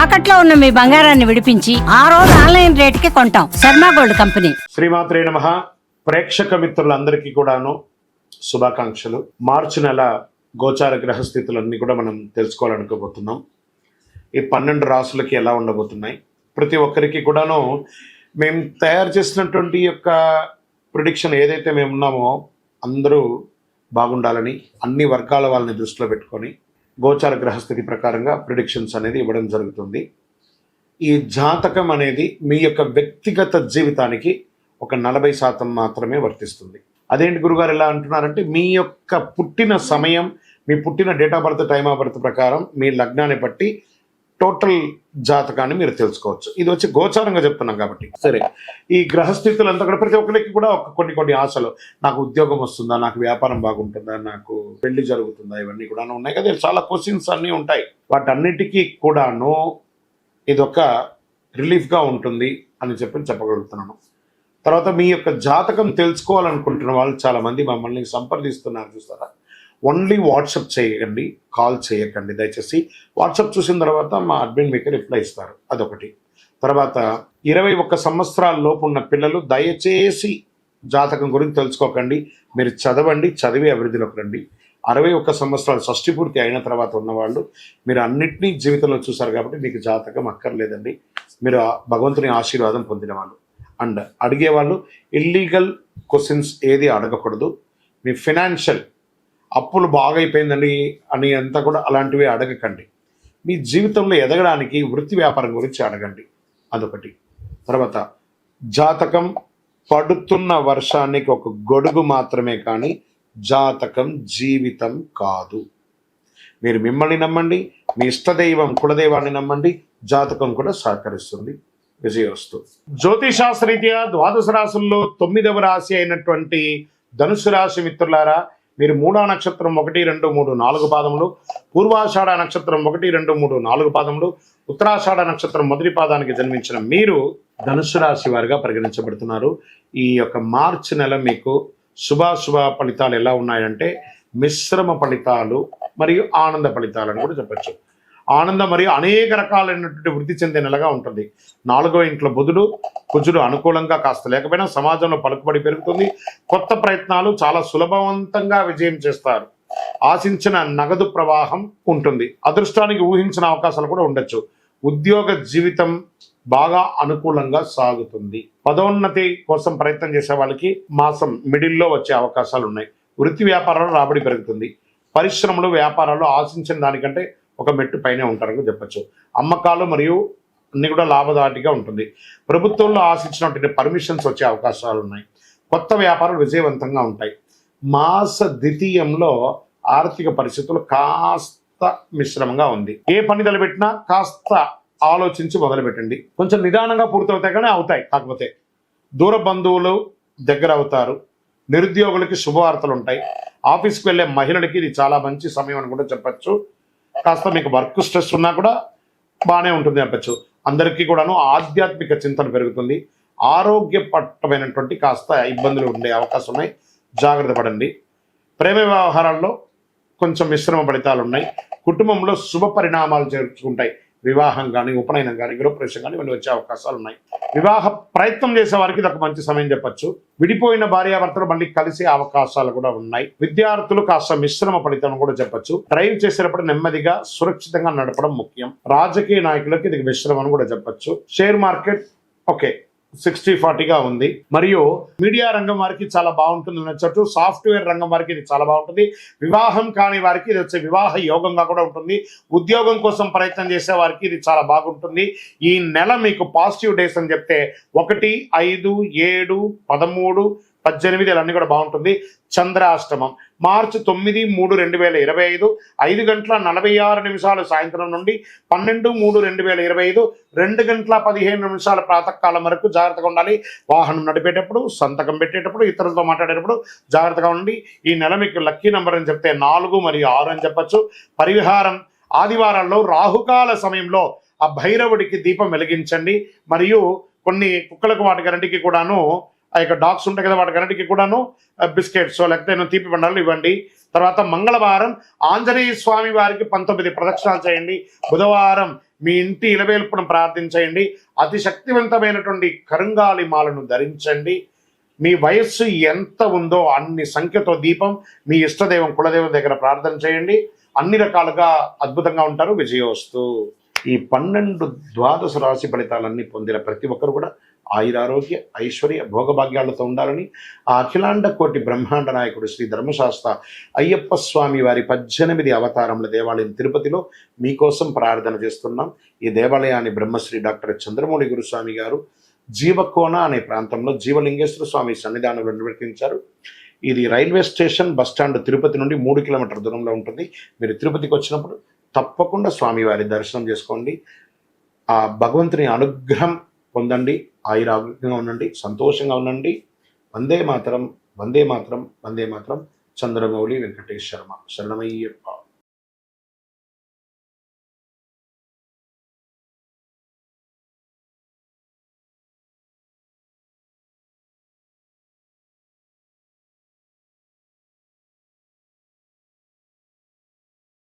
తాకట్లో ఉన్న మీ బంగారాన్ని విడిపించి ఆ రోజు ఆన్లైన్ రేటుకి కొంటాం. Sharma gold company. శ్రీమాత్రే నమః. ప్రేక్షక మిత్రులందరికీ కూడాను శుభాకాంక్షలు. మార్చి నెల గోచార గ్రహస్థితులన్నీ కూడా మనం తెలుసుకోవాలనుకోబోతున్నాం. ఈ 12 రాసులకి ఎలా ఉండబోతున్నాయి, ప్రతి ఒక్కరికి కూడాను మేము తయారు చేసినటువంటి యొక్క ప్రిడిక్షన్ ఏదైతే మేము ఉన్నామో అందరూ బాగుండాలని అన్ని వర్గాల వాళ్ళని దృష్టిలో పెట్టుకొని గోచార గ్రహస్థితి ప్రకారంగా ప్రిడిక్షన్స్ అనేది ఇవ్వడం జరుగుతుంది. ఈ జాతకం అనేది మీ యొక్క వ్యక్తిగత జీవితానికి ఒక 40% మాత్రమే వర్తిస్తుంది. అదేంటి గురుగారు ఎలా అంటున్నారంటే, మీ యొక్క పుట్టిన సమయం, మీ పుట్టిన date of birth, time of birth ప్రకారం మీ లగ్నాన్ని బట్టి టోటల్ జాతకాన్ని మీరు తెలుసుకోవచ్చు. ఇది వచ్చి గోచారంగా చెప్తున్నాం కాబట్టి. సరే, ఈ గ్రహస్థితులంతా కూడా ప్రతి ఒక్కరికి కూడా కొన్ని ఆశలు, నాకు ఉద్యోగం వస్తుందా, నాకు వ్యాపారం బాగుంటుందా, నాకు పెళ్లి జరుగుతుందా, ఇవన్నీ కూడా ఉన్నాయి కదా. చాలా క్వశ్చన్స్ అన్నీ ఉంటాయి. వాటన్నిటికీ కూడాను ఇదొక రిలీఫ్గా ఉంటుంది అని చెప్పగలుగుతున్నాను. తర్వాత మీ యొక్క జాతకం తెలుసుకోవాలనుకుంటున్న వాళ్ళు చాలామంది మమ్మల్ని సంప్రదిస్తున్నారు చూస్తారా. ఓన్లీ వాట్సాప్ చేయకండి, కాల్ చేయకండి దయచేసి. వాట్సాప్ చూసిన తర్వాత మా అడ్మిన్ మీకు రిప్లై ఇస్తారు, అదొకటి. తర్వాత 21 సంవత్సరాల లోపు ఉన్న పిల్లలు దయచేసి జాతకం గురించి తెలుసుకోకండి. మీరు చదవండి, చదివి అభివృద్ధిలోకి రండి. 61 సంవత్సరాలు షష్టి పూర్తి అయిన తర్వాత ఉన్నవాళ్ళు మీరు అన్నింటినీ జీవితంలో చూసారు కాబట్టి మీకు జాతకం అక్కర్లేదండి. మీరు భగవంతుని ఆశీర్వాదం పొందిన వాళ్ళు. అండ్ అడిగేవాళ్ళు ఇల్లీగల్ క్వశ్చన్స్ ఏది అడగకూడదు. మీ ఫినాన్షియల్ అప్పులు బాగైపోయిందండి అని అంతా కూడా అలాంటివి అడగకండి. మీ జీవితంలో ఎదగడానికి వృత్తి వ్యాపారం గురించి అడగండి, అదొకటి. తర్వాత జాతకం పడుతున్న వర్షానికి ఒక గొడుగు మాత్రమే, కానీ జాతకం జీవితం కాదు. మీరు మిమ్మల్ని నమ్మండి, మీ ఇష్టదైవం కులదైవాన్ని నమ్మండి, జాతకం కూడా సహకరిస్తుంది. విజయోస్తు. జ్యోతిషాస్త్రరీత్యా ద్వాదశ రాశుల్లో 9వ రాశి అయినటువంటి ధనుసు రాశి మిత్రులారా, మీరు మూడా నక్షత్రం 1, 2, 3, 4 పాదములు, పూర్వాషాఢ నక్షత్రం 1, 2, 3, 4 పాదములు, ఉత్తరాషాఢ నక్షత్రం మొదటి పాదానికి జన్మించిన మీరు ధనుసు రాశి వారిగా పరిగణించబడుతున్నారు. ఈ యొక్క మార్చి నెల మీకు శుభాశుభ ఫలితాలు ఎలా ఉన్నాయంటే, మిశ్రమ ఫలితాలు మరియు ఆనంద ఫలితాలను కూడా చెప్పచ్చు. ఆనందం మరియు అనేక రకాలైనటువంటి వృద్ధి చెందే నెలగా ఉంటుంది. 4వ ఇంట్లో బుధుడు, కుజుడు అనుకూలంగా కాస్త లేకపోయినా సమాజంలో పలుకుబడి పెరుగుతుంది. కొత్త ప్రయత్నాలు చాలా సులభవంతంగా విజయం చేస్తారు. ఆశించిన నగదు ప్రవాహం ఉంటుంది. అదృష్టానికి ఊహించిన అవకాశాలు కూడా ఉండొచ్చు. ఉద్యోగ జీవితం బాగా అనుకూలంగా సాగుతుంది. పదోన్నతి కోసం ప్రయత్నం చేసే వాళ్ళకి మాసం మిడిల్లో వచ్చే అవకాశాలు ఉన్నాయి. వృత్తి వ్యాపారాలు రాబడి పెరుగుతుంది. పరిశ్రమలు, వ్యాపారాలు ఆశించిన దానికంటే ఒక మెట్టు పైనే ఉంటారని చెప్పచ్చు. అమ్మకాలు మరియు అన్ని కూడా లాభదాటిగా ఉంటుంది. ప్రభుత్వంలో ఆశించినటువంటి పర్మిషన్స్ వచ్చే అవకాశాలు ఉన్నాయి. కొత్త వ్యాపారాలు విజయవంతంగా ఉంటాయి. మాస ద్వితీయంలో ఆర్థిక పరిస్థితులు కాస్త మిశ్రమంగా ఉంది. ఏ పని తలపెట్టినా కాస్త ఆలోచించి మొదలుపెట్టండి. కొంచెం నిదానంగా పూర్తవుతాయి, కానీ అవుతాయి. కాకపోతే దూర బంధువులు దగ్గర అవుతారు. నిరుద్యోగులకి శుభవార్తలు ఉంటాయి. ఆఫీస్కి వెళ్ళే మహిళలకి ఇది చాలా మంచి సమయం అని కూడా చెప్పచ్చు. కాస్త మీకు వర్క్ స్ట్రెస్ ఉన్నా కూడా బాగానే ఉంటుంది చెప్పచ్చు. అందరికీ కూడాను ఆధ్యాత్మిక చింతన పెరుగుతుంది. ఆరోగ్యపరమైనటువంటి కాస్త ఇబ్బందులు ఉండే అవకాశం ఉన్నాయి, జాగ్రత్త పడండి. ప్రేమ వ్యవహారాల్లో కొంచెం మిశ్రమ ఫలితాలు ఉన్నాయి. కుటుంబంలో శుభ పరిణామాలు చేర్చుకుంటాయి. వివాహం కానీ, ఉపనయనం కానీ, గృహప్రవేశం కానీ ఇవన్నీ వచ్చే అవకాశాలు ఉన్నాయి. వివాహ ప్రయత్నం చేసే వారికి ఇది ఒక మంచి సమయం చెప్పచ్చు. విడిపోయిన భార్యాభర్తలు మళ్ళీ కలిసే అవకాశాలు కూడా ఉన్నాయి. విద్యార్థులు కాస్త మిశ్రమ ఫలితం కూడా చెప్పచ్చు. డ్రైవ్ చేసేటప్పుడు నెమ్మదిగా సురక్షితంగా నడపడం ముఖ్యం. రాజకీయ నాయకులకి ఇది మిశ్రమం కూడా చెప్పచ్చు. షేర్ మార్కెట్ ఓకే 60-40గా ఉంది. మరియు మీడియా రంగం వారికి చాలా బాగుంటుంది నచ్చట్టు. సాఫ్ట్వేర్ రంగం వారికి ఇది చాలా బాగుంటుంది. వివాహం కాని వారికి ఇది వచ్చే వివాహ యోగంగా కూడా ఉంటుంది. ఉద్యోగం కోసం ప్రయత్నం చేసే వారికి ఇది చాలా బాగుంటుంది. ఈ నెల మీకు పాజిటివ్ డేస్ అని చెప్తే 1, 5, 7, 13, 18 ఇవన్నీ కూడా బాగుంటుంది. చంద్రాష్టమం మార్చి 9, 3, 2025 5:46 సాయంత్రం నుండి 12, 3, 2025 2:15 ప్రాతకాలం వరకు జాగ్రత్తగా ఉండాలి. వాహనం నడిపేటప్పుడు, సంతకం పెట్టేటప్పుడు, ఇతరులతో మాట్లాడేటప్పుడు జాగ్రత్తగా ఉండి. ఈ నెల మీకు లక్కీ నెంబర్ అని చెప్తే 4 మరియు 6 అని చెప్పచ్చు. పరిహారం ఆదివారాల్లో రాహుకాల సమయంలో ఆ భైరవుడికి దీపం వెలిగించండి. మరియు కొన్ని కుక్కలకు వాటి గరంటికి కూడాను ఆ యొక్క డాగ్స్ ఉంటాయి కదా, వాటికన్నిటికీ కూడాను బిస్కెట్స్ లేకపోతే తీపి బండాలు ఇవ్వండి. తర్వాత మంగళవారం ఆంజనేయ స్వామి వారికి 19 ప్రదక్షిణాలు చేయండి. బుధవారం మీ ఇంటి ఇలవేల్పున ప్రార్థించేయండి. అతి శక్తివంతమైనటువంటి కరుంగాలి మాలను ధరించండి. మీ వయస్సు ఎంత ఉందో అన్ని సంఖ్యతో దీపం మీ ఇష్టదైవం కులదైవం దగ్గర ప్రార్థన చేయండి. అన్ని రకాలుగా అద్భుతంగా ఉంటారు. విజయోస్తు. ఈ 12 ద్వాదశ రాశి ఫలితాలన్నీ పొందిన ప్రతి ఒక్కరు కూడా ఆయురారోగ్య ఐశ్వర్య భోగభాగ్యాలతో ఉండాలని ఆ అఖిలాండ కోటి బ్రహ్మాండ నాయకుడు శ్రీ ధర్మశాస్త్ర అయ్యప్ప స్వామి వారి 18 అవతారముల దేవాలయం తిరుపతిలో మీకోసం ప్రార్థన చేస్తున్నాం. ఈ దేవాలయాన్ని బ్రహ్మశ్రీ డాక్టర్ చంద్రమౌళి గురుస్వామి గారు జీవకోన అనే ప్రాంతంలో జీవలింగేశ్వర స్వామి సన్నిధానంలో నిర్వర్తించారు. ఇది రైల్వే స్టేషన్ బస్టాండ్ తిరుపతి నుండి 3 కిలోమీటర్ల దూరంలో ఉంటుంది. మీరు తిరుపతికి వచ్చినప్పుడు తప్పకుండా స్వామివారి దర్శనం చేసుకోండి. ఆ భగవంతుని అనుగ్రహం పొందండి. ఆయురారోగ్యంగా ఉండండి, సంతోషంగా ఉండండి. వందే మాతరం, వందే మాతరం, వందే మాతరం. చంద్రమౌళి వెంకటేష్ శర్మ. శరణమయ్యప్ప.